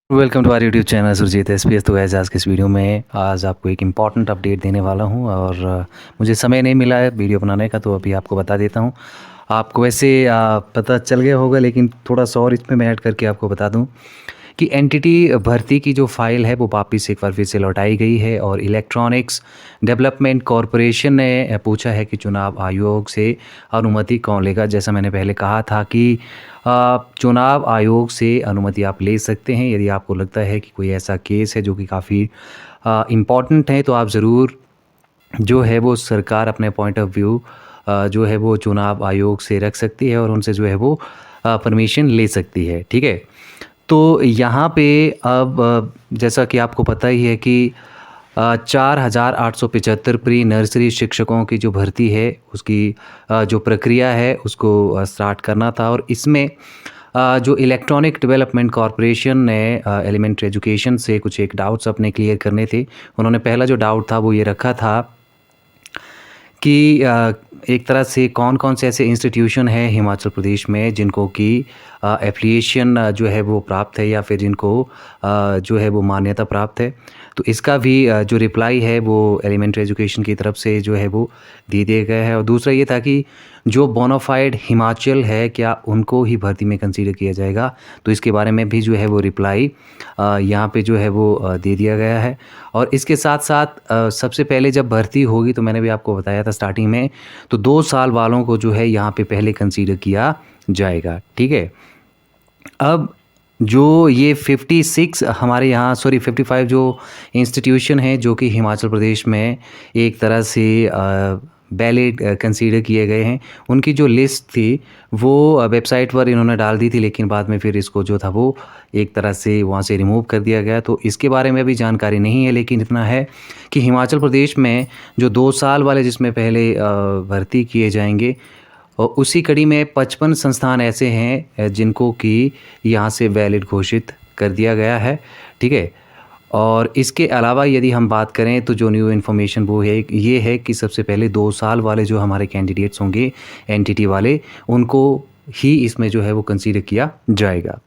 Welcome to our YouTube channel Surjeet SPS. तो guys आज के इस वीडियो में आज आपको एक इम्पॉर्टेंट अपडेट देने वाला हूं और मुझे समय नहीं मिला है वीडियो बनाने का, तो अभी आपको बता देता हूं। आपको वैसे पता चल गया होगा, लेकिन थोड़ा सा और इसमें मैं ऐड करके आपको बता दूं कि एनटीटी भर्ती की जो फाइल है वो वापस एक बार फिर से लौटाई गई है और इलेक्ट्रॉनिक्स डेवलपमेंट कॉरपोरेशन ने पूछा है कि चुनाव आयोग से अनुमति कौन लेगा। जैसा मैंने पहले कहा था कि चुनाव आयोग से अनुमति आप ले सकते हैं यदि आपको लगता है कि कोई ऐसा केस है जो कि काफ़ी इम्पॉर्टेंट है, तो आप ज़रूर जो है वो सरकार अपने पॉइंट ऑफ व्यू जो है वो चुनाव आयोग से रख सकती है और उनसे जो है वो परमिशन ले सकती है। ठीक है, तो यहाँ पे अब जैसा कि आपको पता ही है कि 4,875 प्री नर्सरी शिक्षकों की जो भर्ती है उसकी जो प्रक्रिया है उसको स्टार्ट करना था। और इसमें जो इलेक्ट्रॉनिक डेवलपमेंट कॉरपोरेशन ने एलिमेंट्री एजुकेशन से कुछ एक डाउट्स अपने क्लियर करने थे। उन्होंने पहला जो डाउट था वो ये रखा था कि एक तरह से कौन कौन से ऐसे इंस्टीट्यूशन हैं हिमाचल प्रदेश में जिनको कि एफिलिएशन जो है वो प्राप्त है या फिर जिनको जो है वो मान्यता प्राप्त है। तो इसका भी जो रिप्लाई है वो एलिमेंट्री एजुकेशन की तरफ से जो है वो दे दिया गया है। और दूसरा ये था कि जो बोनाफाइड हिमाचल है क्या उनको ही भर्ती में कंसीडर किया जाएगा, तो इसके बारे में भी जो है वो रिप्लाई यहाँ पे जो है वो दे दिया गया है। और इसके साथ साथ सबसे पहले जब भर्ती होगी तो मैंने भी आपको बताया था स्टार्टिंग में, तो 2 साल वालों को जो है यहाँ पे पहले कंसीडर किया जाएगा। ठीक है, अब जो ये 56 हमारे यहाँ 55 जो इंस्टीट्यूशन हैं जो कि हिमाचल प्रदेश में एक तरह से वैलिड कंसीडर किए गए हैं, उनकी जो लिस्ट थी वो वेबसाइट पर इन्होंने डाल दी थी, लेकिन बाद में फिर इसको जो था वो एक तरह से वहाँ से रिमूव कर दिया गया। तो इसके बारे में भी जानकारी नहीं है, लेकिन इतना है कि हिमाचल प्रदेश में जो 2 साल वाले जिसमें पहले भर्ती किए जाएंगे और उसी कड़ी में 55 संस्थान ऐसे हैं जिनको कि यहाँ से वैलिड घोषित कर दिया गया है। ठीक है, और इसके अलावा यदि हम बात करें तो जो न्यू इन्फॉर्मेशन वो है ये है कि सबसे पहले 2 साल वाले जो हमारे कैंडिडेट्स होंगे एनटीटी वाले, उनको ही इसमें जो है वो कंसीडर किया जाएगा।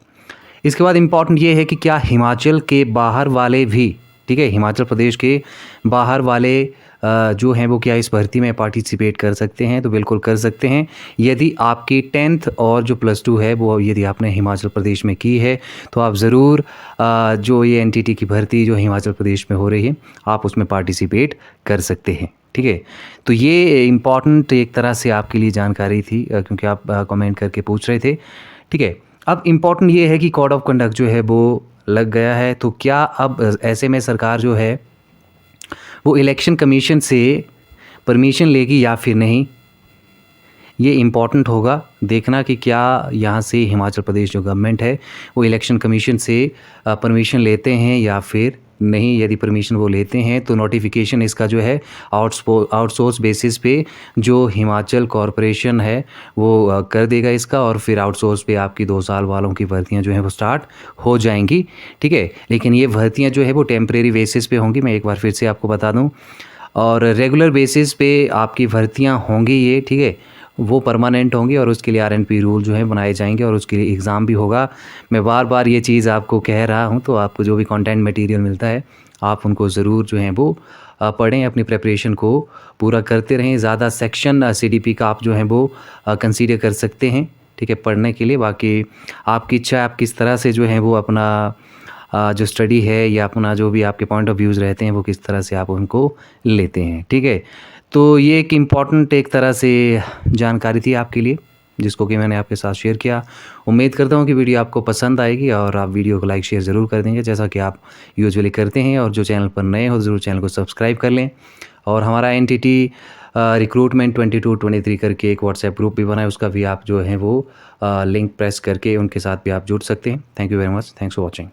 इसके बाद इम्पॉर्टेंट ये है कि क्या हिमाचल के बाहर वाले भी, ठीक है, हिमाचल प्रदेश के बाहर वाले जो हैं वो क्या इस भर्ती में पार्टिसिपेट कर सकते हैं? तो बिल्कुल कर सकते हैं। यदि आपकी 10th और जो +2 है वो यदि आपने हिमाचल प्रदेश में की है तो आप ज़रूर जो ये एनटीटी की भर्ती जो हिमाचल प्रदेश में हो रही है आप उसमें पार्टिसिपेट कर सकते हैं। ठीक है, तो ये इम्पॉर्टेंट एक तरह से आपके लिए जानकारी थी क्योंकि आप कमेंट करके पूछ रहे थे। ठीक है, अब इम्पॉर्टेंट ये है कि कोड ऑफ कंडक्ट जो है वो लग गया है, तो क्या अब ऐसे में सरकार जो है वो इलेक्शन कमीशन से परमिशन लेगी या फिर नहीं, ये इम्पॉर्टेंट होगा देखना कि क्या यहाँ से हिमाचल प्रदेश जो गवर्नमेंट है वो इलेक्शन कमीशन से परमिशन लेते हैं या फिर नहीं। यदि परमिशन वो लेते हैं तो नोटिफिकेशन इसका जो है आउटसोर्स बेसिस पे जो हिमाचल कॉरपोरेशन है वो कर देगा इसका, और फिर आउटसोर्स पे आपकी 2 साल वालों की भर्तियां जो हैं वो स्टार्ट हो जाएंगी। ठीक है, लेकिन ये भर्तियां जो है वो टेम्परेरी बेसिस पे होंगी, मैं एक बार फिर से आपको बता दूं, और रेगुलर बेसिस पे आपकी भर्तियां होंगी ये, ठीक है, वो परमानेंट होंगी और उसके लिए आरएनपी रूल जो है बनाए जाएंगे और उसके लिए एग्ज़ाम भी होगा। मैं बार बार ये चीज़ आपको कह रहा हूँ, तो आपको जो भी कंटेंट मटेरियल मिलता है आप उनको ज़रूर जो है वो पढ़ें, अपनी प्रिपरेशन को पूरा करते रहें। ज़्यादा सेक्शन सीडीपी का आप जो है वो कंसीडर कर सकते हैं, ठीक है, पढ़ने के लिए। बाकी आपकी इच्छा है आप किस तरह से जो है वो अपना जो स्टडी है या अपना जो भी आपके पॉइंट ऑफ व्यूज़ रहते हैं वो किस तरह से आप उनको लेते हैं। ठीक है, तो ये एक इम्पॉर्टेंट एक तरह से जानकारी थी आपके लिए जिसको कि मैंने आपके साथ शेयर किया। उम्मीद करता हूँ कि वीडियो आपको पसंद आएगी और आप वीडियो को लाइक शेयर ज़रूर कर देंगे जैसा कि आप यूजुअली करते हैं। और जो चैनल पर नए हो ज़रूर चैनल को सब्सक्राइब कर लें। और हमारा एनटीटी रिक्रूटमेंट 22-23 करके एक व्हाट्सएप ग्रुप भी बना है, उसका भी आप जो है वो लिंक प्रेस करके उनके साथ भी आप जुड़ सकते हैं। Thank you very much, thanks for watching.